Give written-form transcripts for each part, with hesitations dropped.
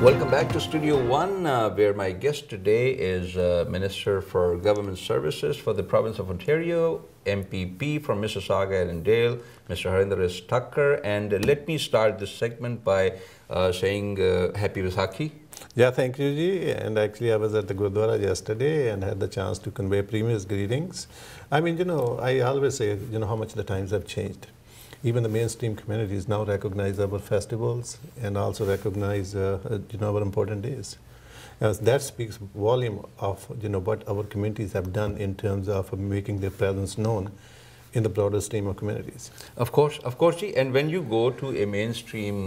Welcome back to Studio One, where my guest today is Minister for Government Services for the Province of Ontario, MPP from Mississauga and Dale, Mr. Harinder S. Tucker. And let me start this segment by saying Happy Vaisakhi. Yeah, thank you, Ji. And actually, I was at the Gurdwara yesterday and had the chance to convey previous greetings. I mean, I always say, how much the times have changed. Even the mainstream communities now recognize our festivals and also recognize, our important days. That speaks volume of, what our communities have done in terms of making their presence known in the broader stream of communities. Of course, Ji. And when you go to a mainstream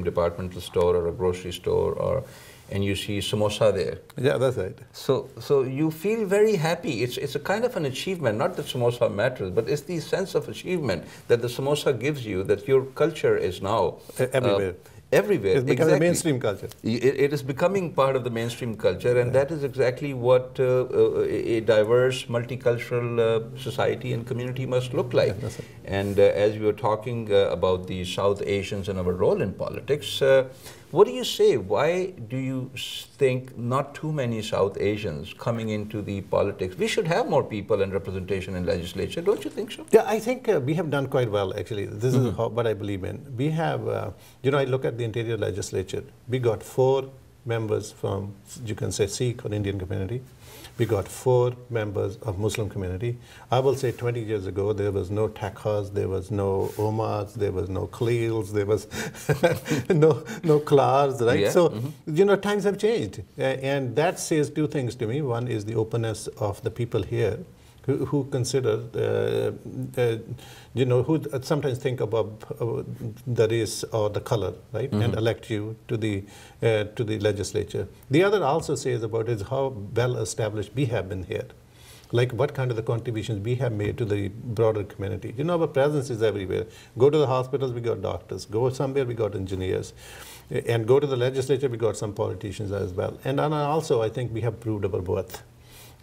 departmental store or a grocery store, and you see samosa there. Yeah, that's right. So you feel very happy. It's a kind of an achievement. Not that samosa matters, but it's the sense of achievement that the samosa gives you, that your culture is now everywhere. Everywhere. It's becoming a mainstream culture. It is becoming part of the mainstream culture, and that is exactly what a diverse, multicultural society and community must look like. Yeah, right. And as we were talking about the South Asians and our role in politics, what do you say? Why do you think not too many South Asians coming into the politics? We should have more people and representation in legislature, don't you think so? Yeah, I think we have done quite well, actually. This is what I believe in. We have, I look at the interior legislature. We got 4 members from, you can say, Sikh or Indian community. We got 4 members of Muslim community. I will say 20 years ago, there was no Takhas, there was no Omars, there was no Khalils, there was no Klars, right? Yeah. So, times have changed. And that says 2 things to me. One is the openness of the people here, who consider, who sometimes think about the race or the color, right, and elect you to the legislature. The other also says about is how well established we have been here, like what kind of the contributions we have made to the broader community. Our presence is everywhere. Go to the hospitals, we got doctors. Go somewhere, we got engineers. And go to the legislature, we got some politicians as well. And also, I think we have proved our worth.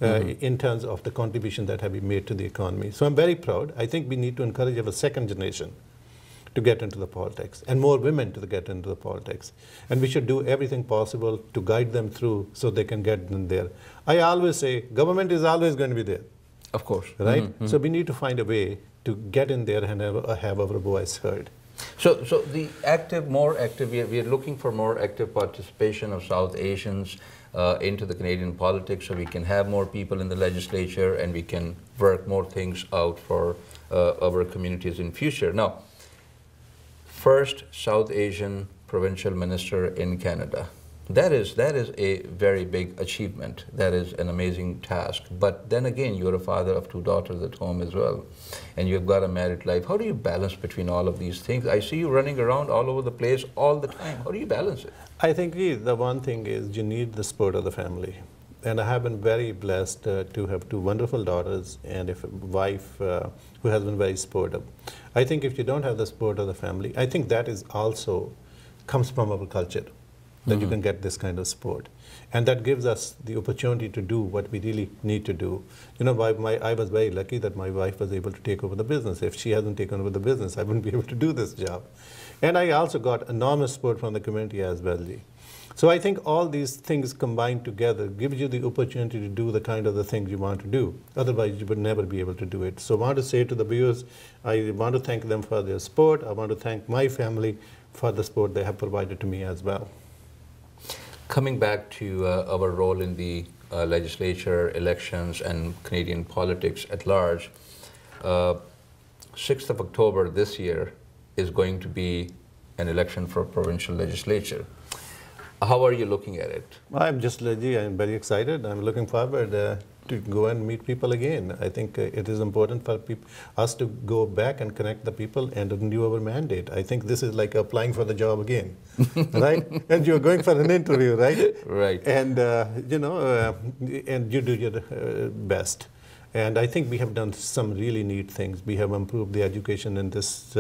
In terms of the contribution that have been made to the economy. So I'm very proud. I think we need to encourage our second generation to get into the politics and more women to get into the politics. And we should do everything possible to guide them through so they can get in there. I always say government is always going to be there. Of course. Right? So we need to find a way to get in there and have our voice heard. So the more active, we are looking for more active participation of South Asians into the Canadian politics, so we can have more people in the legislature and we can work more things out for our communities in future. Now, first South Asian provincial minister in Canada. That is a very big achievement. That is an amazing task. But then again, you're a father of 2 daughters at home as well, and you've got a married life. How do you balance between all of these things? I see you running around all over the place all the time. How do you balance it? I think the one thing is you need the support of the family. And I have been very blessed to have 2 wonderful daughters and a wife who has been very supportive. I think if you don't have the support of the family, I think that is also comes from our culture, that you can get this kind of support. And that gives us the opportunity to do what we really need to do. I was very lucky that my wife was able to take over the business. If she hasn't taken over the business, I wouldn't be able to do this job. And I also got enormous support from the community as well. So I think all these things combined together gives you the opportunity to do the kind of the things you want to do. Otherwise, you would never be able to do it. So I want to say to the viewers, I want to thank them for their support. I want to thank my family for the support they have provided to me as well. Coming back to our role in the legislature, elections, and Canadian politics at large, 6th of October this year is going to be an election for provincial legislature. How are you looking at it? I'm very excited. I'm looking forward to go and meet people again. I think it is important for us to go back and connect the people and renew our mandate. I think this is like applying for the job again, right? And you're going for an interview, right? Right. And, and you do your best. And I think we have done some really neat things. We have improved the education in this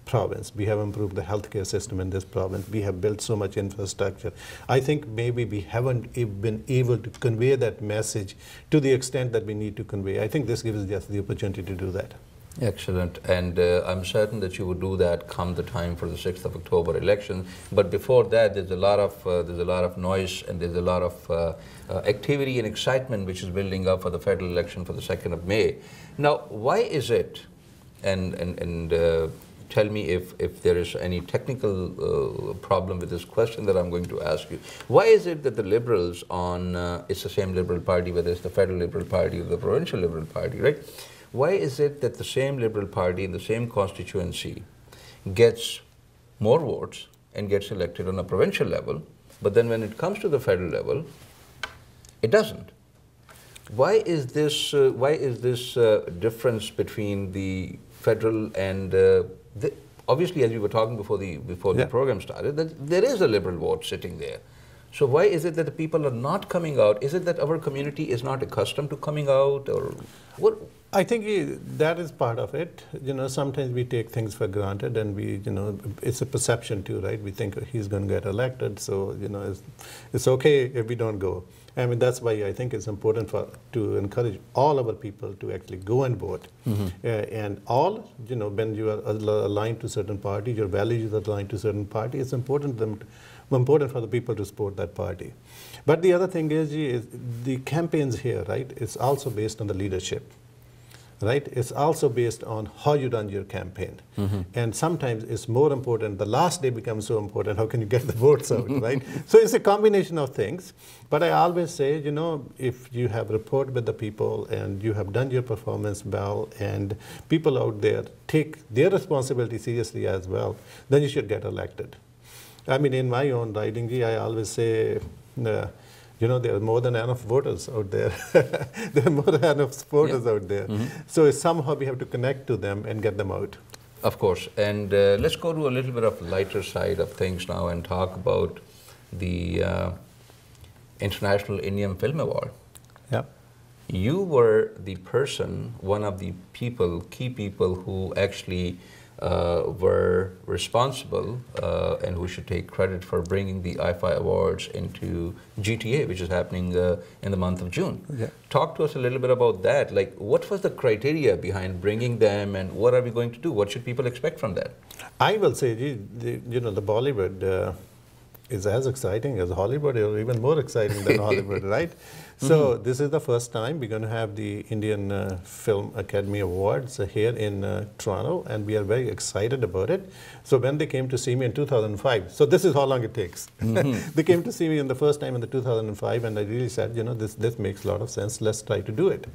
province. We have improved the healthcare system in this province. We have built so much infrastructure. I think maybe we haven't been able to convey that message to the extent that we need to convey. I think this gives us the opportunity to do that. Excellent, and I'm certain that you would do that come the time for the 6th of October election. But before that, there's a lot of noise and there's a lot of activity and excitement which is building up for the federal election for the 2nd of May. Now, why is it? And tell me if there is any technical problem with this question that I'm going to ask you. Why is it that the Liberals it's the same Liberal Party, whether it's the federal Liberal Party or the provincial Liberal Party, right? Why is it that the same Liberal Party in the same constituency gets more votes and gets elected on a provincial level, but then when it comes to the federal level, it doesn't? Why is this difference between the federal and obviously, as we were talking before the program started, that there is a Liberal vote sitting there. So why is it that the people are not coming out? Is it that our community is not accustomed to coming out, or what? I think that is part of it. You know, sometimes we take things for granted, and it's a perception too, right? We think he's going to get elected, so it's okay if we don't go. I mean, that's why I think it's important to encourage all our people to actually go and vote. And when you are aligned to certain parties, your values are aligned to certain parties, it's important for the people to support that party. But the other thing is the campaigns here, right? It's also based on the leadership. Right? It's also based on how you run your campaign. And sometimes it's more important, the last day becomes so important, how can you get the votes out, right? So it's a combination of things. But I always say, if you have rapport with the people and you have done your performance well and people out there take their responsibility seriously as well, then you should get elected. I mean, in my own riding, I always say, there are more than enough voters out there. There are more than enough supporters out there. So somehow we have to connect to them and get them out. Of course. And let's go to a little bit of lighter side of things now and talk about the International Indian Film Award. Yeah. You were the person, one of the key people who actually were responsible and who should take credit for bringing the IFI Awards into GTA, which is happening in the month of June. Yeah. Talk to us a little bit about that. Like, what was the criteria behind bringing them, and what are we going to do? What should people expect from that? I will say, the Bollywood is as exciting as Hollywood, or even more exciting than Hollywood, right? So this is the first time we're going to have the Indian Film Academy Awards here in Toronto, and we are very excited about it. So when they came to see me in 2005, so this is how long it takes. They came to see me in the first time in the 2005, and I really said, this makes a lot of sense, let's try to do it.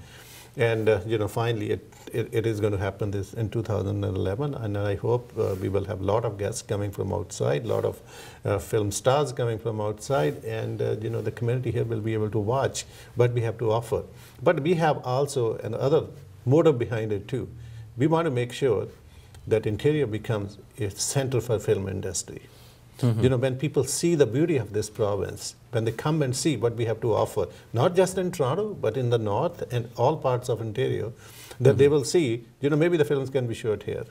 And finally it is going to happen this in 2011, and I hope we will have a lot of guests coming from outside, a lot of film stars coming from outside, and the community here will be able to watch what we have to offer. But we have also another motive behind it too. We want to make sure that Ontario becomes a center for film industry. When people see the beauty of this province, when they come and see what we have to offer, not just in Toronto, but in the north and all parts of Ontario, that they will see, maybe the films can be shot here.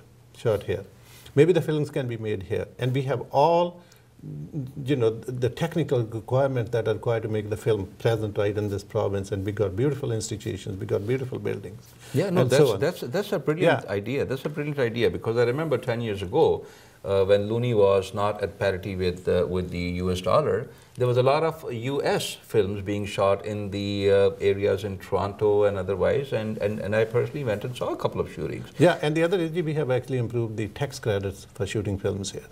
Maybe the films can be made here. And we have all, the technical requirements that are required to make the film present right in this province. And we got beautiful institutions, we got beautiful buildings. Yeah, no, that's a brilliant idea. That's a brilliant idea, because I remember 10 years ago, when loonie was not at parity with the US dollar, there was a lot of US films being shot in the areas in Toronto and otherwise, and I personally went and saw a couple of shootings. Yeah, and the other is we have actually improved the tax credits for shooting films here.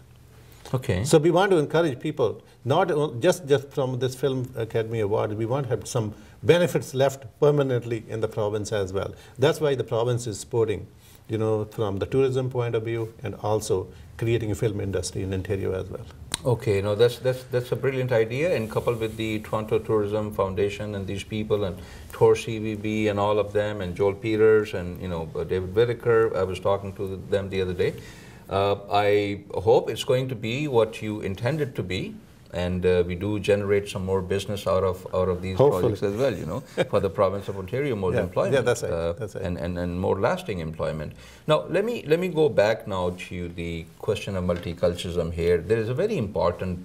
Okay. So we want to encourage people, not just from this Film Academy Award, we want to have some benefits left permanently in the province as well. That's why the province is supporting, from the tourism point of view, and also creating a film industry in Ontario as well. Okay, no, that's a brilliant idea, and coupled with the Toronto Tourism Foundation and these people and Tour CVB and all of them, and Joel Peters and David Whitaker. I was talking to them the other day. I hope it's going to be what you intended to be, and we do generate some more business out of these Hopefully. projects as well, you know, for the province of Ontario, more employment. Yeah, that's right. That's right. And more lasting employment. Now, let me go back now to the question of multiculturalism here. There is a very important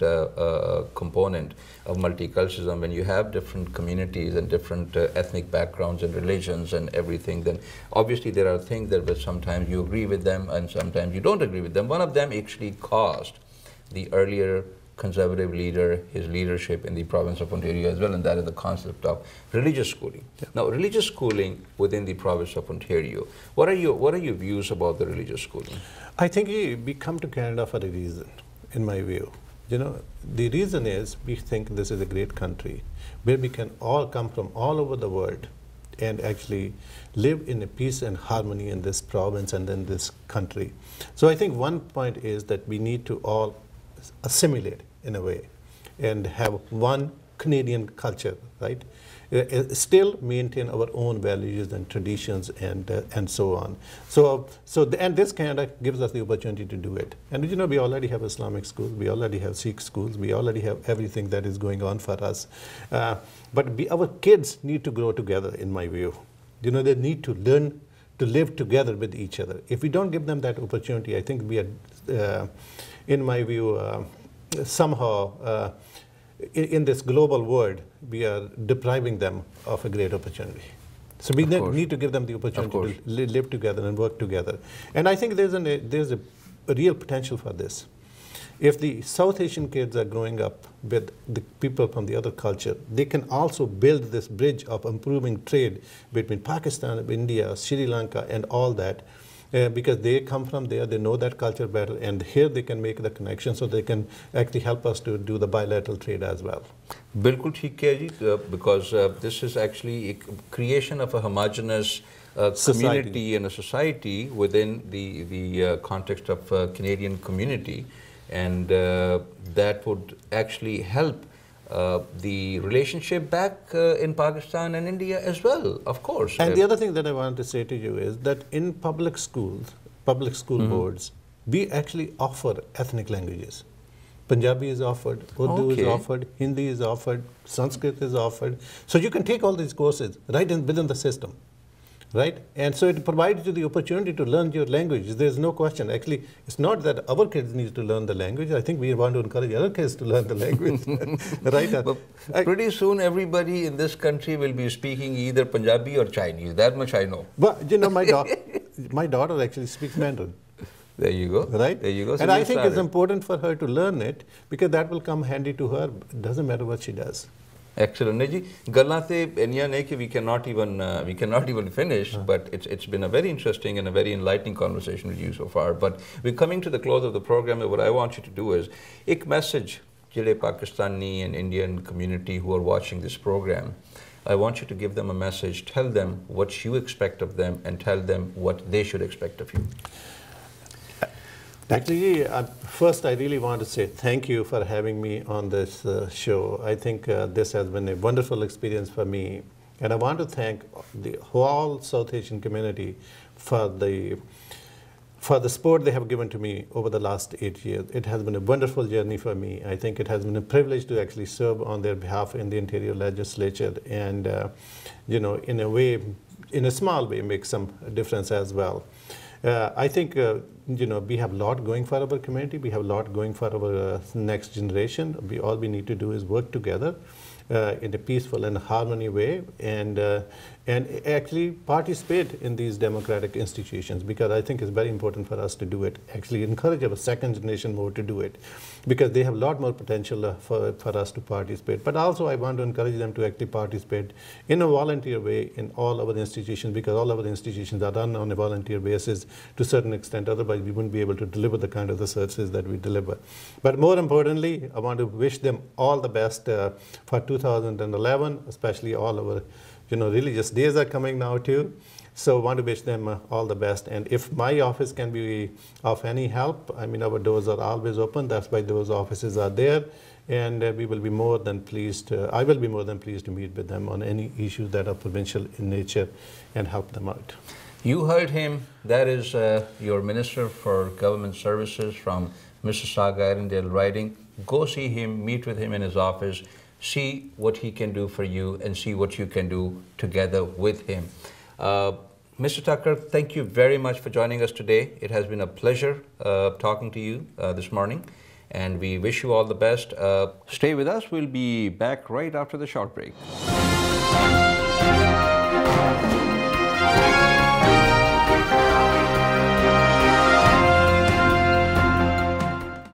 component of multiculturalism. When you have different communities and different ethnic backgrounds and religions and everything, then obviously there are things that sometimes you agree with them and sometimes you don't agree with them. One of them actually caused the earlier Conservative leader his leadership in the province of Ontario as well, and that is the concept of religious schooling. Yeah. Now, religious schooling within the province of Ontario, what are your views about the religious schooling? I think we come to Canada for a reason, in my view. You know, the reason is we think this is a great country where we can all come from all over the world and actually live in a peace and harmony in this province and in this country. So I think one point is that we need to all assimilate in a way and have one Canadian culture, right? Still maintain our own values and traditions and so on. And this Canada gives us the opportunity to do it. And you know, we already have Islamic schools, we already have Sikh schools, we already have everything that is going on for us. But our kids need to grow together, in my view. You know, they need to learn to live together with each other. If we don't give them that opportunity, I think we are, in my view, somehow in this global world, we are depriving them of a great opportunity. So we need to give them the opportunity to live together and work together. And I think there's a real potential for this. If the South Asian kids are growing up with the people from the other culture, they can also build this bridge of improving trade between Pakistan, India, Sri Lanka, and all that. Because they come from there, they know that culture better, and here they can make the connection so they can actually help us to do the bilateral trade as well. Bilkul theek hai ji, because this is actually a creation of a homogeneous community and a society within the context of Canadian community, and that would actually help the relationship back in Pakistan and India as well, of course. And the other thing that I want to say to you is that in public schools, public school boards, we actually offer ethnic languages. Punjabi is offered, Urdu is offered, Hindi is offered, Sanskrit is offered. So you can take all these courses right within the system. Right? And so it provides you the opportunity to learn your language. There's no question. Actually, it's not that our kids need to learn the language. I think we want to encourage other kids to learn the language. Right? But pretty soon, everybody in this country will be speaking either Punjabi or Chinese. That much I know. But, you know, my daughter actually speaks Mandarin. There you go. Right? There you go. So and I think it's important for her to learn it because that will come handy to her. It doesn't matter what she does. Excellent. Neji, ਗੱਲਾਂ ਤੇ ਇੰਨੀਆਂ ਨੇ ਕਿ we cannot even finish, but it's been a very interesting and a very enlightening conversation with you so far. But we're coming to the close of the program, and what I want you to do is एक message ਜਿਹੜੇ Pakistani and Indian community who are watching this program, I want you to give them a message, tell them what you expect of them, and tell them what they should expect of you. Actually, first I really want to say thank you for having me on this show. I think this has been a wonderful experience for me. And I want to thank the whole South Asian community for the support they have given to me over the last 8 years. It has been a wonderful journey for me. I think it has been a privilege to actually serve on their behalf in the Ontario legislature and, you know, in a way, in a small way, make some difference as well. I think, you know, we have a lot going for our community. We have a lot going for our next generation. All we need to do is work together in a peaceful and harmony way and actually participate in these democratic institutions, because I think it's very important for us to do it. Actually encourage our second generation more to do it, because they have a lot more potential for us to participate. But also I want to encourage them to actually participate in a volunteer way in all our institutions, because all our institutions are run on a volunteer basis to a certain extent. Otherwise we wouldn't be able to deliver the kind of the services that we deliver. But more importantly, I want to wish them all the best for 2011, especially all our, you know, religious days are coming now too. So I want to wish them all the best. And if my office can be of any help, I mean, our doors are always open. That's why those offices are there. And we will be more than pleased, I will be more than pleased to meet with them on any issues that are provincial in nature and help them out. You heard him. That is your Minister for Government Services from Mississauga, Arundel riding, go see him, meet with him in his office, see what he can do for you, and see what you can do together with him. Mr. Tucker, thank you very much for joining us today. It has been a pleasure talking to you this morning, and we wish you all the best. Stay with us. We'll be back right after the short break.